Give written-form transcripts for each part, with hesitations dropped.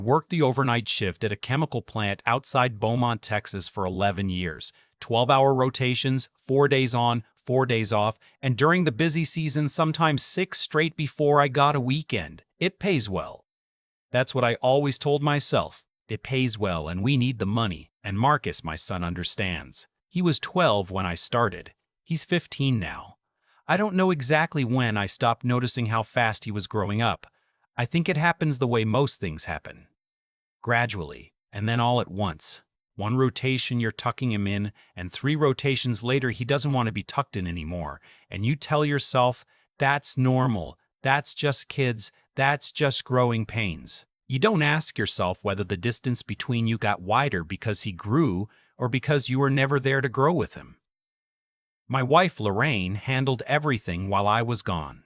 Worked the overnight shift at a chemical plant outside Beaumont, Texas for 11 years. 12-hour rotations, 4 days on, 4 days off, and during the busy season, sometimes 6 straight before I got a weekend. It pays well. That's what I always told myself. It pays well and we need the money. And Marcus, my son, understands. He was 12 when I started. He's 15 now. I don't know exactly when I stopped noticing how fast he was growing up. I think it happens the way most things happen. Gradually, and then all at once. 1 rotation you're tucking him in, and 3 rotations later he doesn't want to be tucked in anymore. And you tell yourself, that's normal, that's just kids, that's just growing pains. You don't ask yourself whether the distance between you got wider because he grew or because you were never there to grow with him. My wife, Lorraine, handled everything while I was gone.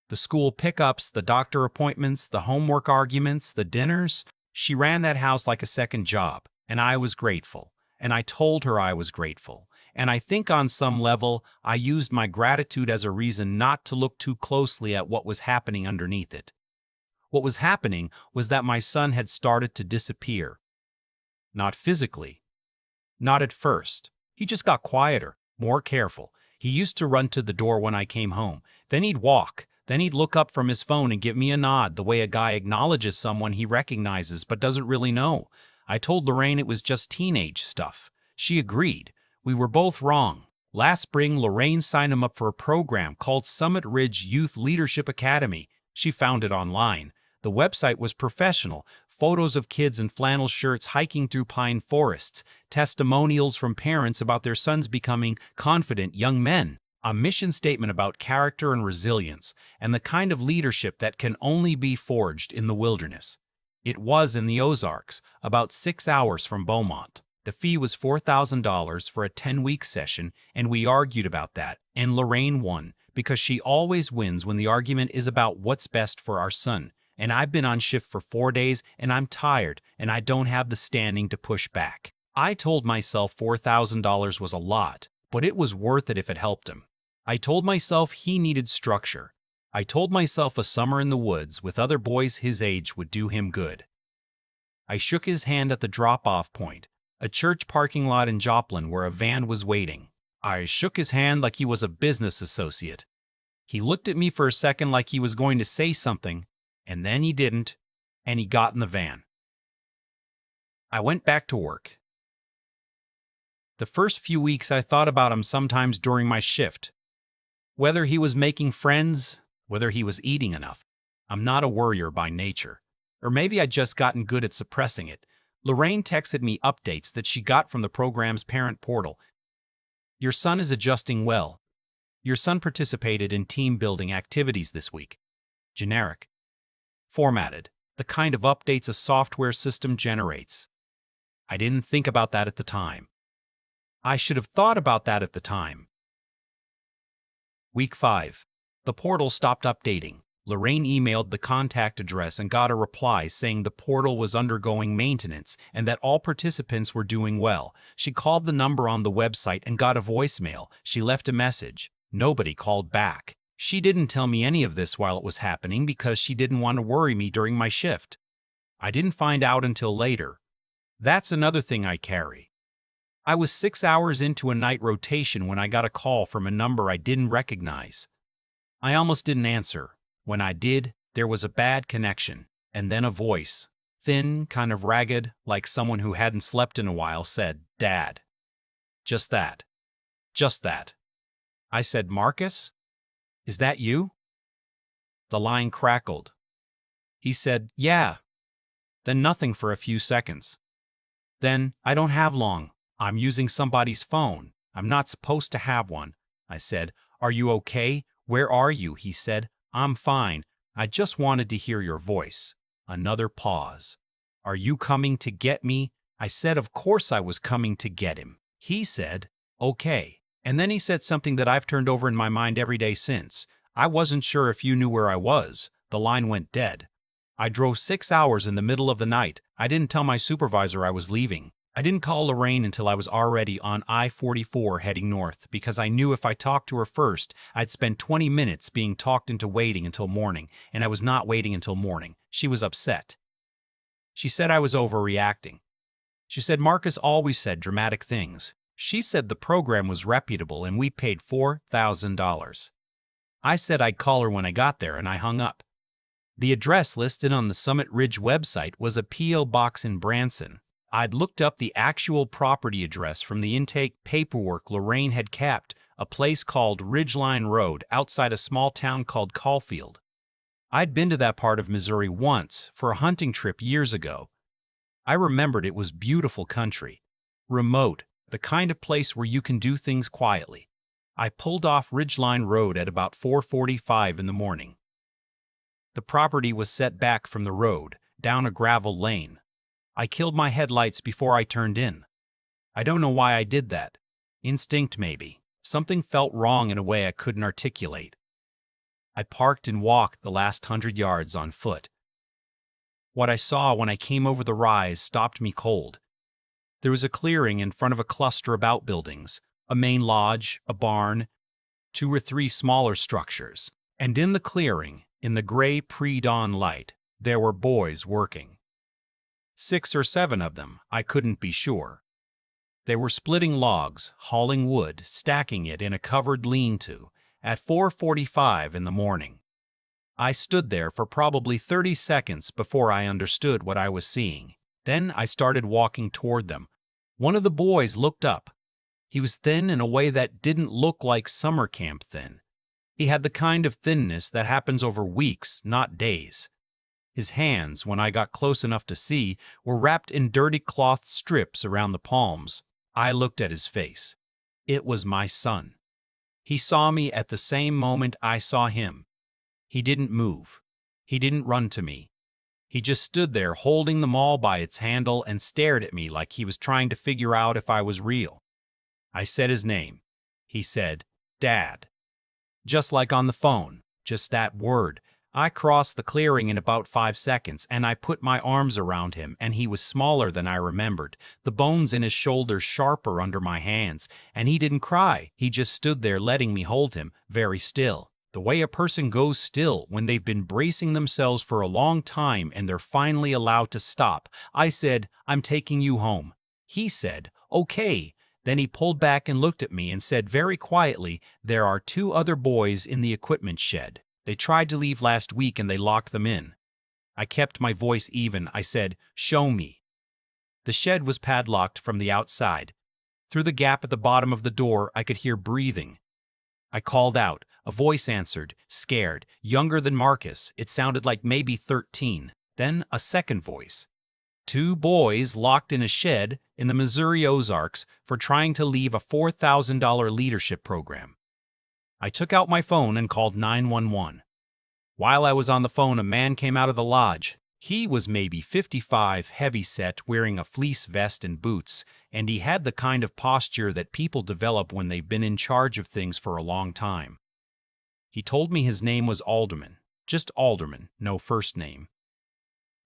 The school pickups, the doctor appointments, the homework arguments, the dinners. She ran that house like a second job, and I was grateful. And I told her I was grateful. And I think on some level, I used my gratitude as a reason not to look too closely at what was happening underneath it. What was happening was that my son had started to disappear. Not physically. Not at first. He just got quieter, more careful. He used to run to the door when I came home. Then he'd walk. Then he'd look up from his phone and give me a nod the way a guy acknowledges someone he recognizes but doesn't really know. I told Lorraine it was just teenage stuff. She agreed. We were both wrong. Last spring, Lorraine signed him up for a program called Summit Ridge Youth Leadership Academy. She found it online. The website was professional. Photos of kids in flannel shirts hiking through pine forests. Testimonials from parents about their sons becoming confident young men. A mission statement about character and resilience, and the kind of leadership that can only be forged in the wilderness. It was in the Ozarks, about 6 hours from Beaumont. The fee was $4,000 for a 10-week session, and we argued about that, and Lorraine won, because she always wins when the argument is about what's best for our son. And I've been on shift for 4 days, and I'm tired, and I don't have the standing to push back. I told myself $4,000 was a lot, but it was worth it if it helped him. I told myself he needed structure. I told myself a summer in the woods with other boys his age would do him good. I shook his hand at the drop-off point, a church parking lot in Joplin where a van was waiting. I shook his hand like he was a business associate. He looked at me for a second like he was going to say something, and then he didn't, and he got in the van. I went back to work. The first few weeks I thought about him sometimes during my shift. Whether he was making friends, whether he was eating enough. I'm not a worrier by nature. Or maybe I'd just gotten good at suppressing it. Lorraine texted me updates that she got from the program's parent portal. Your son is adjusting well. Your son participated in team-building activities this week. Generic. Formatted. The kind of updates a software system generates. I didn't think about that at the time. I should have thought about that at the time. Week 5. The portal stopped updating. Lorraine emailed the contact address and got a reply saying the portal was undergoing maintenance and that all participants were doing well. She called the number on the website and got a voicemail. She left a message. Nobody called back. She didn't tell me any of this while it was happening because she didn't want to worry me during my shift. I didn't find out until later. That's another thing I carry. I was 6 hours into a night rotation when I got a call from a number I didn't recognize. I almost didn't answer. When I did, there was a bad connection, and then a voice, thin, kind of ragged, like someone who hadn't slept in a while, said, "Dad." Just that. Just that. I said, "Marcus? Is that you?" The line crackled. He said, "Yeah." Then nothing for a few seconds. Then, "I don't have long. I'm using somebody's phone. I'm not supposed to have one." I said, "Are you okay? Where are you?" He said, "I'm fine. I just wanted to hear your voice." Another pause. "Are you coming to get me?" I said, "Of course I was coming to get him." He said, "Okay." And then he said something that I've turned over in my mind every day since. "I wasn't sure if you knew where I was." The line went dead. I drove 6 hours in the middle of the night. I didn't tell my supervisor I was leaving. I didn't call Lorraine until I was already on I-44 heading north because I knew if I talked to her first, I'd spend 20 minutes being talked into waiting until morning, and I was not waiting until morning. She was upset. She said I was overreacting. She said Marcus always said dramatic things. She said the program was reputable and we paid $4,000. I said I'd call her when I got there, and I hung up. The address listed on the Summit Ridge website was a P.O. box in Branson. I'd looked up the actual property address from the intake paperwork Lorraine had kept, a place called Ridgeline Road outside a small town called Caulfield. I'd been to that part of Missouri once for a hunting trip years ago. I remembered it was beautiful country, remote, the kind of place where you can do things quietly. I pulled off Ridgeline Road at about 4:45 in the morning. The property was set back from the road, down a gravel lane. I killed my headlights before I turned in. I don't know why I did that. Instinct, maybe. Something felt wrong in a way I couldn't articulate. I parked and walked the last 100 yards on foot. What I saw when I came over the rise stopped me cold. There was a clearing in front of a cluster of outbuildings, a main lodge, a barn, 2 or 3 smaller structures. And in the clearing, in the gray pre-dawn light, there were boys working. 6 or 7 of them, I couldn't be sure. They were splitting logs, hauling wood, stacking it in a covered lean-to at 4:45 in the morning. I stood there for probably 30 seconds before I understood what I was seeing. Then I started walking toward them. One of the boys looked up. He was thin in a way that didn't look like summer camp thin. He had the kind of thinness that happens over weeks, not days. His hands, when I got close enough to see, were wrapped in dirty cloth strips around the palms. I looked at his face. It was my son. He saw me at the same moment I saw him. He didn't move. He didn't run to me. He just stood there holding the maul by its handle and stared at me like he was trying to figure out if I was real. I said his name. He said, "Dad." Just like on the phone, just that word. I crossed the clearing in about 5 seconds, and I put my arms around him, and he was smaller than I remembered, the bones in his shoulders sharper under my hands, and he didn't cry. He just stood there letting me hold him, very still. The way a person goes still when they've been bracing themselves for a long time and they're finally allowed to stop. I said, "I'm taking you home." He said, "Okay." Then he pulled back and looked at me and said very quietly, "There are 2 other boys in the equipment shed. They tried to leave last week and they locked them in." I kept my voice even. I said, "Show me." The shed was padlocked from the outside. Through the gap at the bottom of the door, I could hear breathing. I called out. A voice answered, scared, younger than Marcus. It sounded like maybe 13. Then a second voice. 2 boys locked in a shed in the Missouri Ozarks for trying to leave a $4,000 leadership program. I took out my phone and called 911. While I was on the phone, a man came out of the lodge. He was maybe 55, heavy-set, wearing a fleece vest and boots, and he had the kind of posture that people develop when they've been in charge of things for a long time. He told me his name was Alderman, just Alderman, no first name,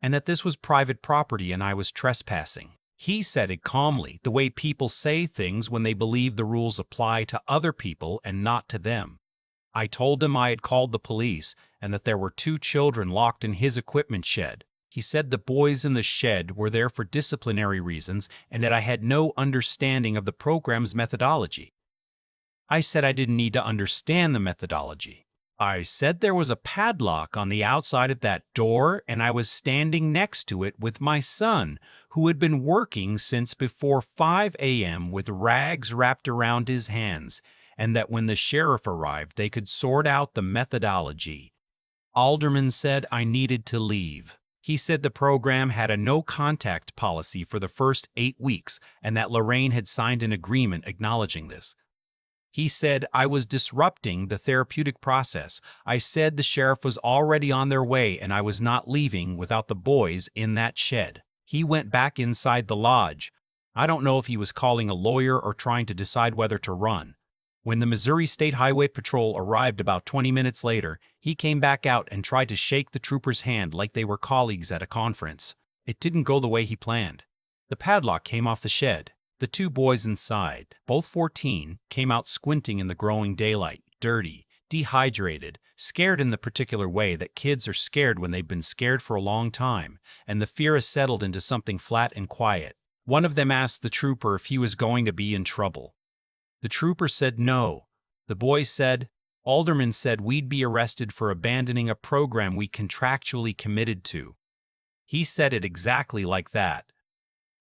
and that this was private property and I was trespassing. He said it calmly, the way people say things when they believe the rules apply to other people and not to them. I told him I had called the police and that there were 2 children locked in his equipment shed. He said the boys in the shed were there for disciplinary reasons and that I had no understanding of the program's methodology. I said I didn't need to understand the methodology. I said there was a padlock on the outside of that door and I was standing next to it with my son, who had been working since before 5 a.m. with rags wrapped around his hands, and that when the sheriff arrived they could sort out the methodology. Alderman said I needed to leave. He said the program had a no-contact policy for the first 8 weeks and that Lorraine had signed an agreement acknowledging this. He said I was disrupting the therapeutic process. I said the sheriff was already on their way and I was not leaving without the boys in that shed. He went back inside the lodge. I don't know if he was calling a lawyer or trying to decide whether to run. When the Missouri State Highway Patrol arrived about 20 minutes later, he came back out and tried to shake the trooper's hand like they were colleagues at a conference. It didn't go the way he planned. The padlock came off the shed. The 2 boys inside, both 14, came out squinting in the growing daylight, dirty, dehydrated, scared in the particular way that kids are scared when they've been scared for a long time, and the fear has settled into something flat and quiet. One of them asked the trooper if he was going to be in trouble. The trooper said no. The boy said, "Alderman said we'd be arrested for abandoning a program we contractually committed to." He said it exactly like that,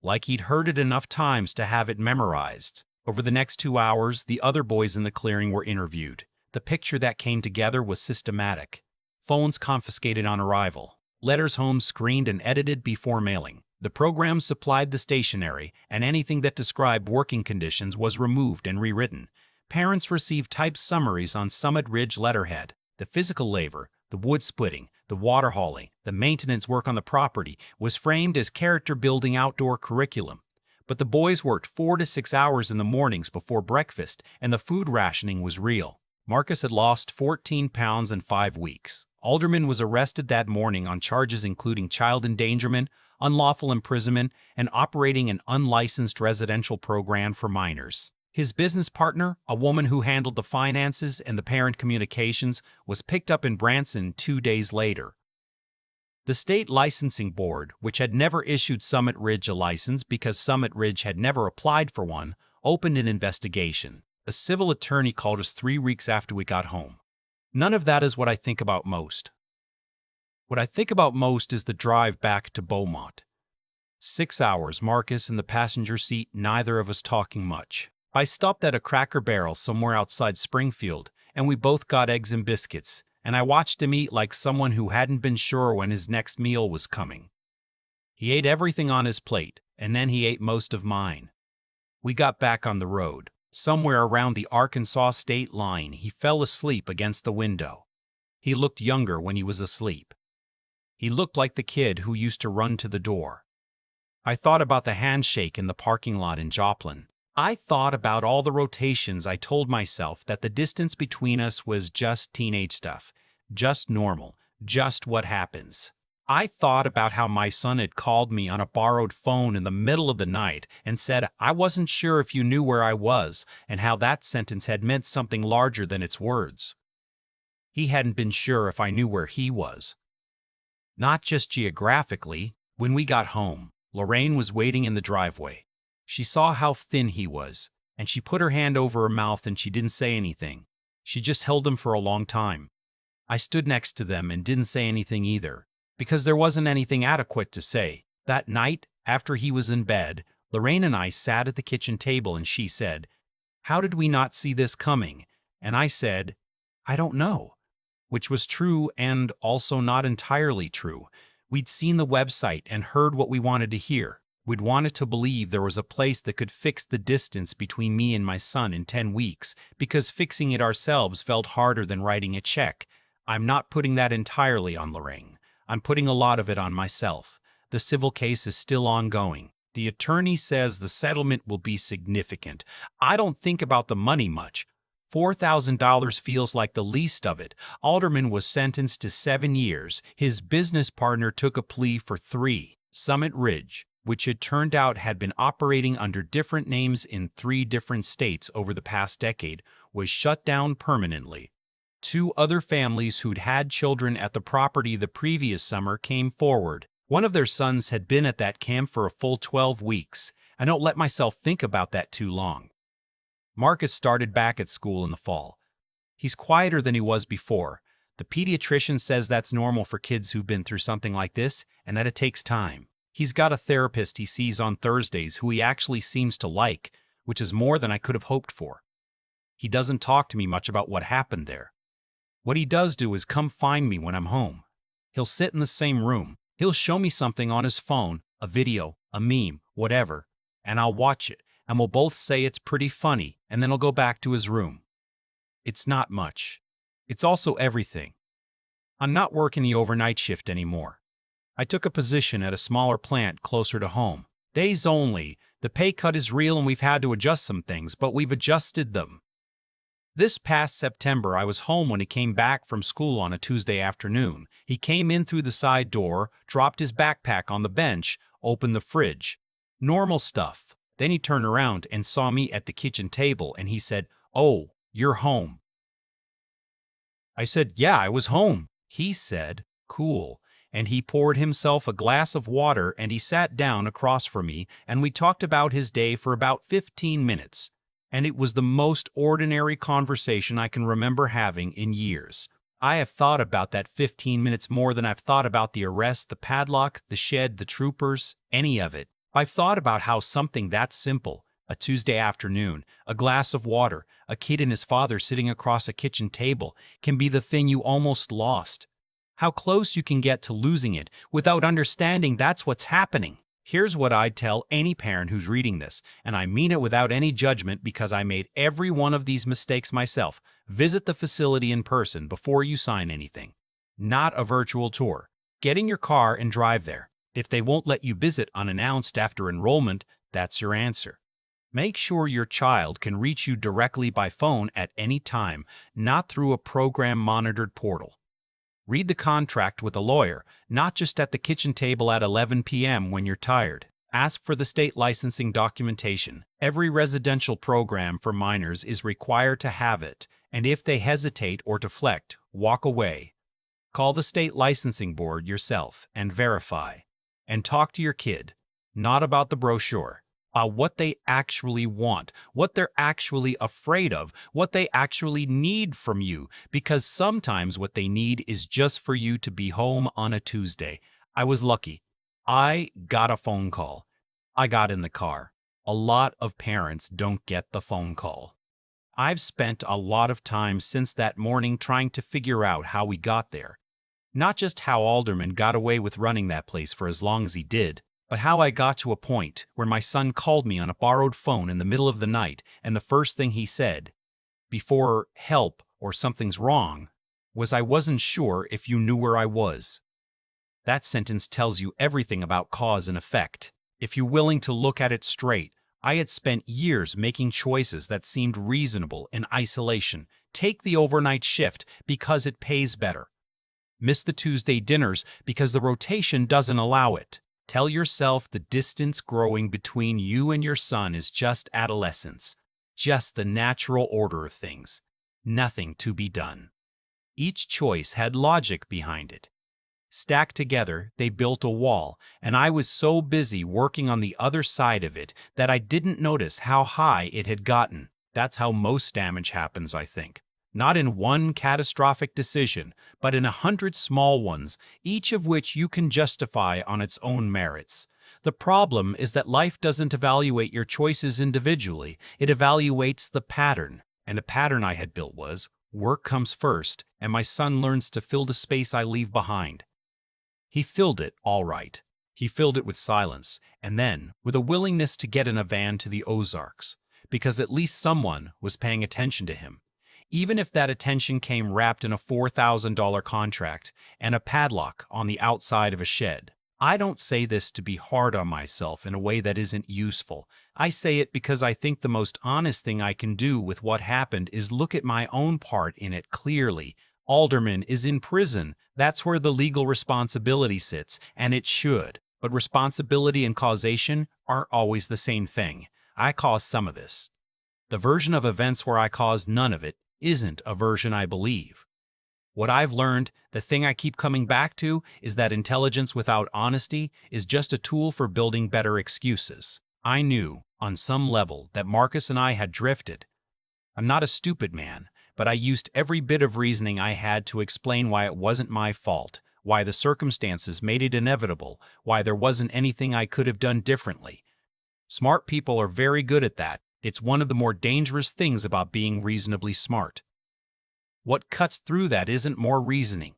like he'd heard it enough times to have it memorized. Over the next 2 hours, the other boys in the clearing were interviewed. The picture that came together was systematic. Phones confiscated on arrival. Letters home screened and edited before mailing. The program supplied the stationery, and anything that described working conditions was removed and rewritten. Parents received typed summaries on Summit Ridge letterhead. The physical labor, the wood splitting, the water hauling, the maintenance work on the property was framed as character-building outdoor curriculum. But the boys worked 4 to 6 hours in the mornings before breakfast, and the food rationing was real. Marcus had lost 14 pounds in 5 weeks. Alderman was arrested that morning on charges including child endangerment, unlawful imprisonment, and operating an unlicensed residential program for minors. His business partner, a woman who handled the finances and the parent communications, was picked up in Branson 2 days later. The state licensing board, which had never issued Summit Ridge a license because Summit Ridge had never applied for one, opened an investigation. A civil attorney called us 3 weeks after we got home. None of that is what I think about most. What I think about most is the drive back to Beaumont. 6 hours, Marcus in the passenger seat, neither of us talking much. I stopped at a Cracker Barrel somewhere outside Springfield, and we both got eggs and biscuits, and I watched him eat like someone who hadn't been sure when his next meal was coming. He ate everything on his plate, and then he ate most of mine. We got back on the road. Somewhere around the Arkansas state line, he fell asleep against the window. He looked younger when he was asleep. He looked like the kid who used to run to the door. I thought about the handshake in the parking lot in Joplin. I thought about all the rotations I told myself that the distance between us was just teenage stuff, just normal, just what happens. I thought about how my son had called me on a borrowed phone in the middle of the night and said, "I wasn't sure if you knew where I was," and how that sentence had meant something larger than its words. He hadn't been sure if I knew where he was. Not just geographically. When we got home, Lorraine was waiting in the driveway. She saw how thin he was, and she put her hand over her mouth and she didn't say anything. She just held him for a long time. I stood next to them and didn't say anything either, because there wasn't anything adequate to say. That night, after he was in bed, Lorraine and I sat at the kitchen table and she said, "How did we not see this coming?" And I said, "I don't know," which was true and also not entirely true. We'd seen the website and heard what we wanted to hear. We'd wanted to believe there was a place that could fix the distance between me and my son in 10 weeks, because fixing it ourselves felt harder than writing a check. I'm not putting that entirely on Lorraine. I'm putting a lot of it on myself. The civil case is still ongoing. The attorney says the settlement will be significant. I don't think about the money much. $4,000 feels like the least of it. Alderman was sentenced to 7 years. His business partner took a plea for 3. Summit Ridge, which it turned out had been operating under different names in 3 different states over the past decade, was shut down permanently. 2 other families who'd had children at the property the previous summer came forward. One of their sons had been at that camp for a full 12 weeks. I don't let myself think about that too long. Marcus started back at school in the fall. He's quieter than he was before. The pediatrician says that's normal for kids who've been through something like this, and that it takes time. He's got a therapist he sees on Thursdays who he actually seems to like, which is more than I could have hoped for. He doesn't talk to me much about what happened there. What he does do is come find me when I'm home. He'll sit in the same room. He'll show me something on his phone, a video, a meme, whatever, and I'll watch it, and we'll both say it's pretty funny, and then he'll go back to his room. It's not much. It's also everything. I'm not working the overnight shift anymore. I took a position at a smaller plant closer to home. Days only. The pay cut is real and we've had to adjust some things, but we've adjusted them. This past September, I was home when he came back from school on a Tuesday afternoon. He came in through the side door, dropped his backpack on the bench, opened the fridge. Normal stuff. Then he turned around and saw me at the kitchen table and he said, "Oh, you're home." I said, "Yeah, I was home." He said, "Cool." And he poured himself a glass of water and he sat down across from me and we talked about his day for about 15 minutes. And it was the most ordinary conversation I can remember having in years. I have thought about that 15 minutes more than I've thought about the arrest, the padlock, the shed, the troopers, any of it. I've thought about how something that simple, a Tuesday afternoon, a glass of water, a kid and his father sitting across a kitchen table, can be the thing you almost lost. How close you can get to losing it without understanding that's what's happening. Here's what I'd tell any parent who's reading this, and I mean it without any judgment because I made every one of these mistakes myself. Visit the facility in person before you sign anything. Not a virtual tour. Get in your car and drive there. If they won't let you visit unannounced after enrollment, that's your answer. Make sure your child can reach you directly by phone at any time, not through a program-monitored portal. Read the contract with a lawyer, not just at the kitchen table at 11 p.m. when you're tired. Ask for the state licensing documentation. Every residential program for minors is required to have it, and if they hesitate or deflect, walk away. Call the state licensing board yourself and verify. And talk to your kid, not about the brochure, about what they actually want, what they're actually afraid of, what they actually need from you, because sometimes what they need is just for you to be home on a Tuesday. I was lucky. I got a phone call. I got in the car. A lot of parents don't get the phone call. I've spent a lot of time since that morning trying to figure out how we got there. Not just how Alderman got away with running that place for as long as he did, but how I got to a point where my son called me on a borrowed phone in the middle of the night and the first thing he said, before help or something's wrong, was I wasn't sure if you knew where I was. That sentence tells you everything about cause and effect. If you're willing to look at it straight, I had spent years making choices that seemed reasonable in isolation. Take the overnight shift because it pays better. Miss the Tuesday dinners because the rotation doesn't allow it. Tell yourself the distance growing between you and your son is just adolescence, just the natural order of things, nothing to be done. Each choice had logic behind it. Stacked together, they built a wall, and I was so busy working on the other side of it that I didn't notice how high it had gotten. That's how most damage happens, I think. Not in one catastrophic decision, but in 100 small ones, each of which you can justify on its own merits. The problem is that life doesn't evaluate your choices individually, it evaluates the pattern. And the pattern I had built was, work comes first, and my son learns to fill the space I leave behind. He filled it all right. He filled it with silence, and then with a willingness to get in a van to the Ozarks, because at least someone was paying attention to him. Even if that attention came wrapped in a $4,000 contract and a padlock on the outside of a shed. I don't say this to be hard on myself in a way that isn't useful. I say it because I think the most honest thing I can do with what happened is look at my own part in it clearly. Alderman is in prison. That's where the legal responsibility sits, and it should. But responsibility and causation aren't always the same thing. I caused some of this. The version of events where I caused none of it isn't a version I believe. What I've learned, the thing I keep coming back to, is that intelligence without honesty is just a tool for building better excuses. I knew, on some level, that Marcus and I had drifted. I'm not a stupid man, but I used every bit of reasoning I had to explain why it wasn't my fault, why the circumstances made it inevitable, why there wasn't anything I could have done differently. Smart people are very good at that. It's one of the more dangerous things about being reasonably smart. What cuts through that isn't more reasoning.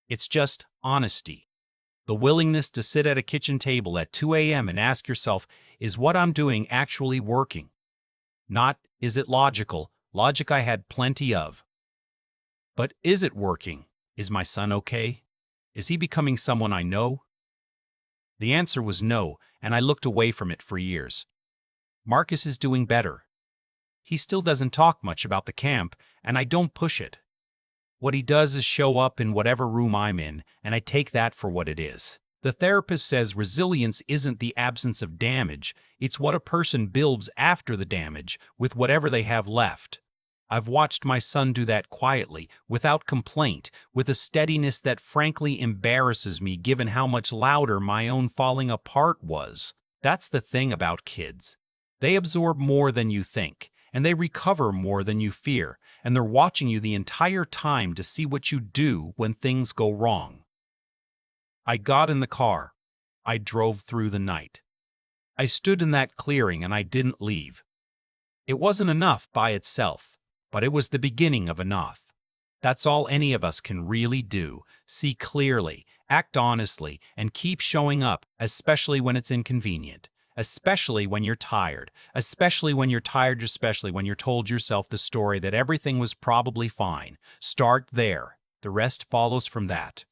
It's just honesty. The willingness to sit at a kitchen table at 2 a.m. and ask yourself, is what I'm doing actually working? Not, is it logical? Logic I had plenty of. But is it working? Is my son okay? Is he becoming someone I know? The answer was no, and I looked away from it for years. Marcus is doing better. He still doesn't talk much about the camp, and I don't push it. What he does is show up in whatever room I'm in, and I take that for what it is. The therapist says resilience isn't the absence of damage, it's what a person builds after the damage with whatever they have left. I've watched my son do that quietly, without complaint, with a steadiness that frankly embarrasses me given how much louder my own falling apart was. That's the thing about kids. They absorb more than you think, and they recover more than you fear, and they're watching you the entire time to see what you do when things go wrong. I got in the car. I drove through the night. I stood in that clearing and I didn't leave. It wasn't enough by itself, but it was the beginning of enough. That's all any of us can really do: see clearly, act honestly, and keep showing up, especially when it's inconvenient, especially when you're tired, especially when you're told yourself the story that everything was probably fine. Start there. The rest follows from that.